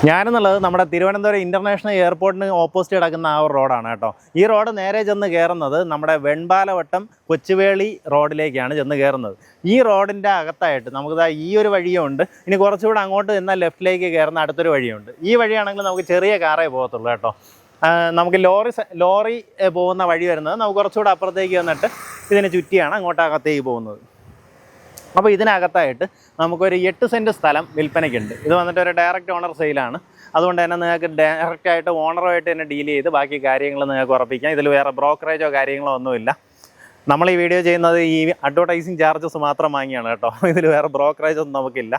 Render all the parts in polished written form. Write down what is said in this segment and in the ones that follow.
ഞാനെന്നുള്ളത് നമ്മുടെ Thiruvananthapuram international എയർപോർട്ടിന് opposite കിടക്കുന്ന ആ ഒരു റോഡാണ് കേട്ടോ. ഈ റോഡ് നേരെ ചെന്ന് കയറുന്നത് നമ്മുടെ വെൺപാലവട്ടം കൊച്ചുവേളി റോഡിലേക്കാണ് ചെന്ന് കയറുന്നത്. ഈ റോഡിൻ്റെ അകത്തായിട്ട് നമുക്കിതാ ഈ ഒരു വഴിയുണ്ട്. ഇനി കുറച്ചുകൂടെ അങ്ങോട്ട് എന്നാൽ ലെഫ്റ്റിലേക്ക് കയറുന്ന അടുത്തൊരു വഴിയുണ്ട്. ഈ വഴിയാണെങ്കിൽ നമുക്ക് ചെറിയ കാറേ പോകത്തുള്ളൂ കേട്ടോ. നമുക്ക് ലോറി പോകുന്ന വഴി വരുന്നത് നമുക്ക് കുറച്ചുകൂടെ അപ്പുറത്തേക്ക് വന്നിട്ട് ഇതിനെ ചുറ്റിയാണ് അങ്ങോട്ടകത്തേക്ക് പോകുന്നത്. അപ്പോൾ ഇതിനകത്തായിട്ട് നമുക്കൊരു 8 സെൻറ്റ് സ്ഥലം വിൽപ്പനയ്ക്കുണ്ട്. ഇത് വന്നിട്ട് ഒരു ഡയറക്റ്റ് ഓണർ സെയിലാണ്. അതുകൊണ്ട് തന്നെ നിങ്ങൾക്ക് ഡയറക്റ്റായിട്ട് ഓണറുമായിട്ട് തന്നെ ഡീൽ ചെയ്ത് ബാക്കി കാര്യങ്ങൾ നിങ്ങൾക്ക് ഉറപ്പിക്കാം. ഇതിൽ വേറെ ബ്രോക്കറേജോ കാര്യങ്ങളോ ഒന്നുമില്ല. നമ്മൾ ഈ വീഡിയോ ചെയ്യുന്നത് ഈ അഡ്വർടൈസിങ് ചാർജസ് മാത്രം വാങ്ങിയാണ് കേട്ടോ. ഇതിൽ വേറെ ബ്രോക്കറേജ് ഒന്നും നമുക്കില്ല.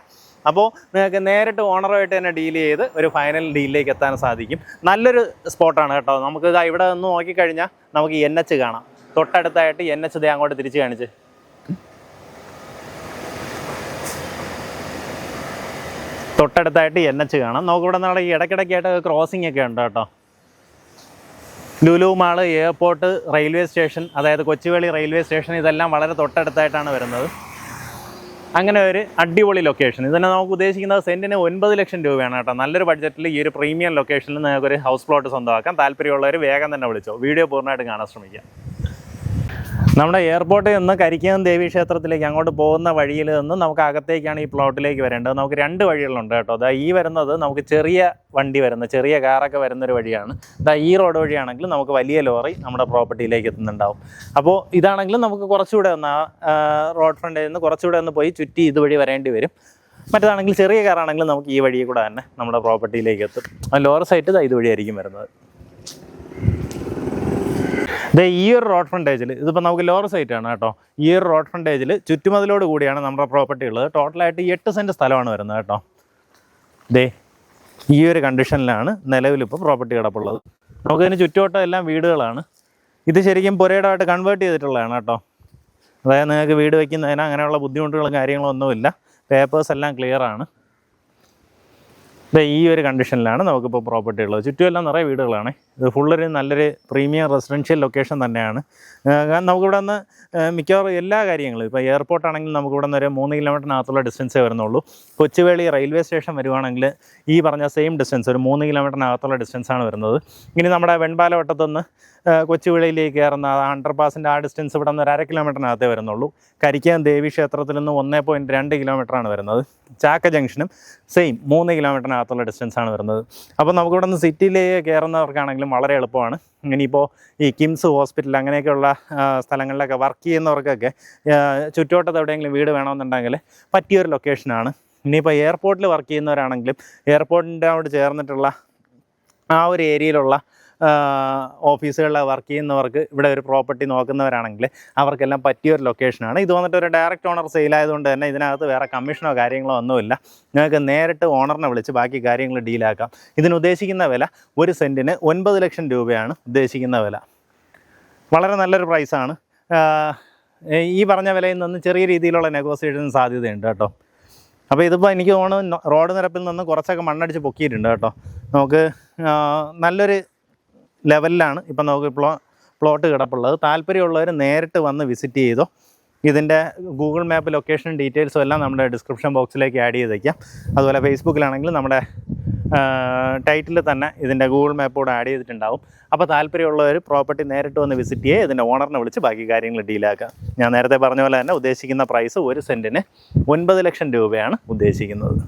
അപ്പോൾ നിങ്ങൾക്ക് നേരിട്ട് ഓണറുമായിട്ട് തന്നെ ഡീൽ ചെയ്ത് ഒരു ഫൈനൽ ഡീലിലേക്ക് എത്താൻ സാധിക്കും. നല്ലൊരു സ്പോട്ടാണ് കേട്ടോ. നമുക്ക് ഇവിടെ നിന്ന് നോക്കിക്കഴിഞ്ഞാൽ നമുക്ക് NH കാണാം. തൊട്ടടുത്തായിട്ട് NH ദേ അങ്ങോട്ട് തിരിച്ച് കാണിച്ച് തൊട്ടടുത്തായിട്ട് NH കാണാം. നമുക്കിവിടെ നിന്നുള്ള ഈ ഇടയ്ക്കിടയ്ക്കായിട്ട് ക്രോസിംഗ് ഒക്കെ ഉണ്ട് കേട്ടോ. Lulu mall, airport, railway station, അതായത് കൊച്ചുവേളി റെയിൽവേ സ്റ്റേഷൻ, ഇതെല്ലാം വളരെ തൊട്ടടുത്തായിട്ടാണ് വരുന്നത്. അങ്ങനെ ഒരു അടിപൊളി ലൊക്കേഷൻ. ഇതിനെ നമുക്ക് ഉദ്ദേശിക്കുന്നത് സെൻറ്റിന് 9 ലക്ഷം രൂപയാണ് കേട്ടോ. നല്ലൊരു ബഡ്ജറ്റിൽ ഈ ഒരു പ്രീമിയം ലൊക്കേഷനിൽ നിങ്ങൾക്കൊരു ഹൗസ് പ്ലോട്ട് സ്വന്തമാക്കാം. താല്പര്യമുള്ളവർ വേഗം തന്നെ വിളിച്ചോ. വീഡിയോ പൂർണ്ണമായിട്ട് കാണാൻ ശ്രമിക്കാം. നമ്മുടെ എയർപോർട്ടിൽ നിന്ന് കരിക്കകം ദേവി ക്ഷേത്രത്തിലേക്ക് അങ്ങോട്ട് പോകുന്ന വഴിയിൽ നിന്ന് നമുക്ക് അകത്തേക്കാണ് ഈ പ്ലോട്ടിലേക്ക് വരേണ്ടത്. നമുക്ക് 2 വഴികളുണ്ട് കേട്ടോ. ഈ വരുന്നത് നമുക്ക് ചെറിയ വണ്ടി വരുന്ന ചെറിയ കാറൊക്കെ വരുന്നൊരു വഴിയാണ്. ഈ റോഡ് വഴിയാണെങ്കിൽ നമുക്ക് വലിയ ലോറി നമ്മുടെ പ്രോപ്പർട്ടിയിലേക്ക് എത്തുന്നുണ്ടാവും. അപ്പോൾ ഇതാണെങ്കിലും നമുക്ക് കുറച്ചുകൂടെ ഒന്ന് റോഡ് ഫ്രണ്ടിൽ നിന്ന് കുറച്ചുകൂടെ ഒന്ന് പോയി ചുറ്റി ഇതുവഴി വരേണ്ടി വരും. മറ്റേതാണെങ്കിൽ ചെറിയ കാറാണെങ്കിൽ നമുക്ക് ഈ വഴി കൂടെ തന്നെ നമ്മുടെ പ്രോപ്പർട്ടിയിലേക്ക് എത്തും. ലോവർ സൈറ്റ് ഇതുവഴിയായിരിക്കും വരുന്നത്. ഈ ഒരു റോഡ് ഫ്രണ്ടേജിൽ ഇതിപ്പോൾ നമുക്ക് ലോവർ സൈറ്റാണ് കേട്ടോ. ഈ ഒരു റോഡ് ഫ്രണ്ടേജിൽ ചുറ്റുമതിലോട് കൂടിയാണ് നമ്മുടെ പ്രോപ്പർട്ടി ഉള്ളത്. ടോട്ടലായിട്ട് 8 സെൻറ്റ് സ്ഥലമാണ് വരുന്നത് കേട്ടോ. ഈ ഒരു കണ്ടീഷനിലാണ് നിലവിലിപ്പോൾ പ്രോപ്പർട്ടി കിടപ്പുള്ളത്. നമുക്കതിന് ചുറ്റുവട്ടം എല്ലാം വീടുകളാണ്. ഇത് ശരിക്കും പുരയിടമായിട്ട് കൺവേർട്ട് ചെയ്തിട്ടുള്ളതാണ് കേട്ടോ. അതായത് നിങ്ങൾക്ക് വീട് വയ്ക്കുന്നതിന് അങ്ങനെയുള്ള ബുദ്ധിമുട്ടുകളും കാര്യങ്ങളും ഒന്നുമില്ല. പേപ്പേഴ്സ് എല്ലാം ക്ലിയറാണ്. ഈ ഒരു കണ്ടീഷനിലാണ് നമുക്കിപ്പോൾ പ്രോപ്പർട്ടി ഉള്ളത്. ചുറ്റുമെല്ലാം നിറയെ വീടുകളാണ്. ഇത് ഫുള്ളൊരു നല്ലൊരു പ്രീമിയം റെസിഡൻഷ്യൽ ലൊക്കേഷൻ തന്നെയാണ്. നമുക്കിവിടെ നിന്ന് മിക്കവാറും എല്ലാ കാര്യങ്ങളും ഇപ്പോൾ എയർപോർട്ടാണെങ്കിൽ നമുക്കിവിടെ നിന്ന് ഒരു 3 കിലോമീറ്ററിനകത്തുള്ള ഡിസ്റ്റൻസേ വരുന്നുള്ളൂ. കൊച്ചുവേളി റെയിൽവേ സ്റ്റേഷൻ വരുവാണെങ്കിൽ ഈ പറഞ്ഞ സെയിം ഡിസ്റ്റൻസ് ഒരു 3 കിലോമീറ്ററിനകത്തുള്ള ഡിസ്റ്റൻസാണ് വരുന്നത്. ഇനി നമ്മുടെ വെൺപാലവട്ടത്തുനിന്ന് കൊച്ചുവേളിയിലേക്ക് കയറുന്ന അണ്ടർപാസിൻ്റെ ആ ഡിസ്റ്റൻസ് ഇവിടെ നിന്ന് 1/2 കിലോമീറ്ററിനകത്തേ വരുന്നുള്ളൂ. കരിക്കകം ദേവി ക്ഷേത്രത്തിൽ നിന്ന് 1.2 കിലോമീറ്ററാണ് വരുന്നത്. ചാക്ക ജംഗ്ഷനും സെയിം 3 കിലോമീറ്ററിനകത്തുള്ള ഡിസ്റ്റൻസാണ് വരുന്നത്. അപ്പോൾ നമുക്കിവിടെ നിന്ന് സിറ്റിയിലേക്ക് കയറുന്നവർക്കാണെങ്കിലും വളരെ എളുപ്പമാണ്. ഇനിയിപ്പോൾ ഈ കിംസ് ഹോസ്പിറ്റൽ അങ്ങനെയൊക്കെയുള്ള സ്ഥലങ്ങളിലൊക്കെ വർക്ക് ചെയ്യുന്നവർക്കൊക്കെ ചുറ്റുവട്ടത്ത് എവിടെയെങ്കിലും വീട് വേണമെന്നുണ്ടെങ്കിൽ പറ്റിയൊരു ലൊക്കേഷനാണ്. ഇനിയിപ്പോൾ എയർപോർട്ടിൽ വർക്ക് ചെയ്യുന്നവരാണെങ്കിലും എയർപോർട്ടിൻ്റെ അവിടെ ചേർന്നിട്ടുള്ള ആ ഒരു ഏരിയയിലുള്ള ഓഫീസുകളിൽ വർക്ക് ചെയ്യുന്നവർക്ക് ഇവിടെ ഒരു പ്രോപ്പർട്ടി നോക്കുന്നവരാണെങ്കിൽ അവർക്കെല്ലാം പറ്റിയൊരു ലൊക്കേഷനാണ്. ഇത് വന്നിട്ട് ഒരു ഡയറക്റ്റ് ഓണർ സെയിലായതുകൊണ്ട് തന്നെ ഇതിനകത്ത് വേറെ കമ്മീഷനോ കാര്യങ്ങളോ ഒന്നുമില്ല. നിങ്ങൾക്ക് നേരിട്ട് ഓണറിനെ വിളിച്ച് ബാക്കി കാര്യങ്ങൾ ഡീലാക്കാം. ഇതിന് ഉദ്ദേശിക്കുന്ന വില 1 സെൻറ്റിന് 9 ലക്ഷം രൂപയാണ് ഉദ്ദേശിക്കുന്ന വില. വളരെ നല്ലൊരു പ്രൈസാണ്. ഈ പറഞ്ഞ വിലയിൽ നിന്ന് ചെറിയ രീതിയിലുള്ള നെഗോസിയേഷൻ സാധ്യതയുണ്ട് കേട്ടോ. അപ്പോൾ ഇതിപ്പോൾ എനിക്ക് തോന്നുന്നു റോഡ് നിരപ്പിൽ നിന്ന് കുറച്ചൊക്കെ മണ്ണടിച്ച് പൊക്കിയിട്ടുണ്ട് കേട്ടോ. നമുക്ക് നല്ലൊരു ലെവലിലാണ് ഇപ്പം നമുക്ക് പ്ലോട്ട് കിടപ്പുള്ളത്. താല്പര്യമുള്ളവർ നേരിട്ട് വന്ന് വിസിറ്റ് ചെയ്തോ. ഇതിൻ്റെ ഗൂഗിൾ മാപ്പ് ലൊക്കേഷൻ ഡീറ്റെയിൽസും എല്ലാം നമ്മുടെ ഡിസ്ക്രിപ്ഷൻ ബോക്സിലേക്ക് ആഡ് ചെയ്തേക്കാം. അതുപോലെ ഫേസ്ബുക്കിലാണെങ്കിൽ നമ്മുടെ ടൈറ്റിൽ തന്നെ ഇതിൻ്റെ ഗൂഗിൾ മാപ്പ് കൂടെ ആഡ് ചെയ്തിട്ടുണ്ടാവും. അപ്പോൾ താല്പര്യമുള്ളവർ പ്രോപ്പർട്ടി നേരിട്ട് വന്ന് വിസിറ്റ് ചെയ്യുക. ഇതിൻ്റെ ഓണറിനെ വിളിച്ച് ബാക്കി കാര്യങ്ങൾ ഡീലാക്കുക. ഞാൻ നേരത്തെ പറഞ്ഞ പോലെ തന്നെ ഉദ്ദേശിക്കുന്ന പ്രൈസ് 1 സെൻറ്റിന് 9 ലക്ഷം രൂപയാണ് ഉദ്ദേശിക്കുന്നത്.